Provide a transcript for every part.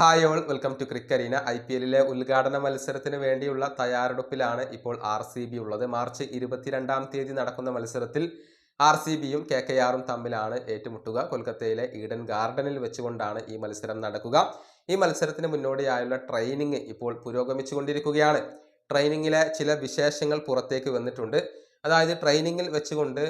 Hi all, welcome to ക്രിക്കരീന. IPL ഉദ്ഘാടന മത്സരത്തിന് വേണ്ടിയുള്ള തയ്യാറെടുപ്പിലാണ് ഇപ്പോൾ RCB ഉള്ളത്. മാർച്ച് 22-ാം തീയതി നടക്കുന്ന മത്സരത്തിൽ RCBയും KKRും തമ്മിലാണ് ഏറ്റുമുട്ടുക. കൊൽക്കത്തയിലെ ഈഡൻ ഗാർഡനിൽ വെച്ചുകൊണ്ടാണ് ഈ മത്സരം നടക്കുക. ഈ മത്സരത്തിന് മുന്നോടിയായുള്ള ട്രെയിനിങ് ഇപ്പോൾ പുരോഗമിച്ചുകൊണ്ടിരിക്കുകയാണ്. ട്രെയിനിങ്ങിലെ ചില വിശേഷങ്ങൾ പുറത്തേക്ക് വന്നിട്ടുണ്ട്. അതായത് ട്രെയിനിങ്ങിൽ വെച്ചുകൊണ്ട്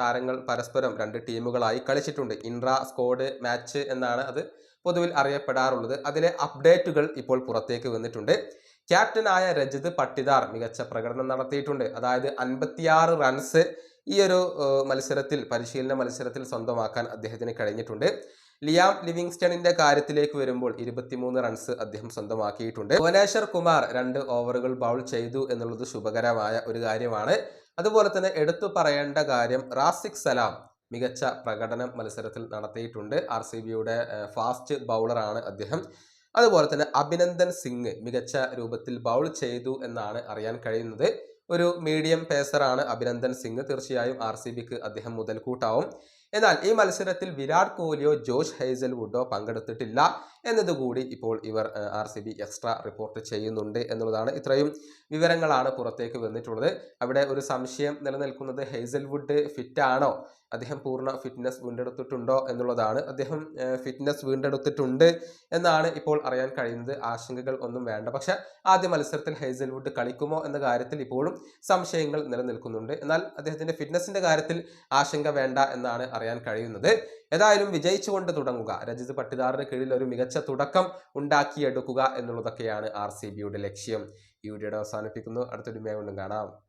താരങ്ങൾ പരസ്പരം രണ്ട് ടീമുകളായി കളിച്ചിട്ടുണ്ട്. ഇൻട്രാ സ്ക്വാഡ് മാച്ച് എന്നാണ് അത് പൊതുവിൽ അറിയപ്പെടാറുള്ളത്. അതിലെ അപ്ഡേറ്റുകൾ ഇപ്പോൾ പുറത്തേക്ക് വന്നിട്ടുണ്ട്. ക്യാപ്റ്റനായ രജിത് പട്ടിദാർ മികച്ച പ്രകടനം നടത്തിയിട്ടുണ്ട്. അതായത് 56 റൺസ് ഈ ഒരു പരിശീലന മത്സരത്തിൽ സ്വന്തമാക്കാൻ അദ്ദേഹത്തിന് കഴിഞ്ഞിട്ടുണ്ട്. ലിയാം ലിവിങ്സ്റ്റണിന്റെ കാര്യത്തിലേക്ക് വരുമ്പോൾ 23 റൺസ് അദ്ദേഹം സ്വന്തമാക്കിയിട്ടുണ്ട്. ഭുവനേശ്വർ കുമാർ 2 ഓവറുകൾ ബൗൾ ചെയ്തു എന്നുള്ളത് ശുഭകരമായ ഒരു കാര്യമാണ്. അതുപോലെ തന്നെ എടുത്തു പറയേണ്ട കാര്യം റാസിഖ് സലാം മികച്ച പ്രകടനം മത്സരത്തിൽ നടത്തിയിട്ടുണ്ട്. RCBയുടെ ഫാസ്റ്റ് ബൗളറാണ് അദ്ദേഹം. അതുപോലെ തന്നെ അഭിനന്ദൻ സിംഗ് മികച്ച രൂപത്തിൽ ബൗൾ ചെയ്തു എന്നാണ് അറിയാൻ കഴിയുന്നത്. ഒരു മീഡിയം പേസറാണ് അഭിനന്ദൻ സിംഗ്. തീർച്ചയായും RCBക്ക് അദ്ദേഹം മുതൽക്കൂട്ടാവും. എന്നാൽ ഈ മത്സരത്തിൽ വിരാട് കോഹ്ലിയോ ജോഷ് ഹേസൽവുഡോ പങ്കെടുത്തിട്ടില്ല എന്നതുകൂടി ഇപ്പോൾ ഇവർ RCB എക്സ്ട്രാ റിപ്പോർട്ട് ചെയ്യുന്നുണ്ട് എന്നുള്ളതാണ്. ഇത്രയും വിവരങ്ങളാണ് പുറത്തേക്ക് വന്നിട്ടുള്ളത്. അവിടെ ഒരു സംശയം നിലനിൽക്കുന്നത് ഹേസൽവുഡ് ഫിറ്റ് ആണോ, അദ്ദേഹം പൂർണ്ണ ഫിറ്റ്നസ് വീണ്ടെടുത്തിട്ടുണ്ടോ എന്നുള്ളതാണ്. അദ്ദേഹം ഫിറ്റ്നസ് വീണ്ടെടുത്തിട്ടുണ്ട് എന്നാണ് ഇപ്പോൾ അറിയാൻ കഴിയുന്നത്. ആശങ്കകൾ ഒന്നും വേണ്ട. പക്ഷെ ആദ്യ മത്സരത്തിൽ ഹേസൽവുഡ് കളിക്കുമോ എന്ന കാര്യത്തിൽ ഇപ്പോഴും സംശയങ്ങൾ നിലനിൽക്കുന്നുണ്ട്. എന്നാൽ അദ്ദേഹത്തിന്റെ ഫിറ്റ്നസിന്റെ കാര്യത്തിൽ ആശങ്ക വേണ്ട എന്നാണ് അറിയാൻ കഴിയുന്നത്. ഏതായാലും വിജയിച്ചുകൊണ്ട് തുടങ്ങുക, രജിത് പട്ടിദാറിന് കീഴിൽ ഒരു മികച്ച തുടക്കം ഉണ്ടാക്കിയെടുക്കുക എന്നുള്ളതൊക്കെയാണ് RCBയുടെ ലക്ഷ്യം. ഈ വീഡിയോയുടെ അവസാനിപ്പിക്കുന്നു. അടുത്തൊരു വീഡിയോ കൊണ്ടും കാണാം.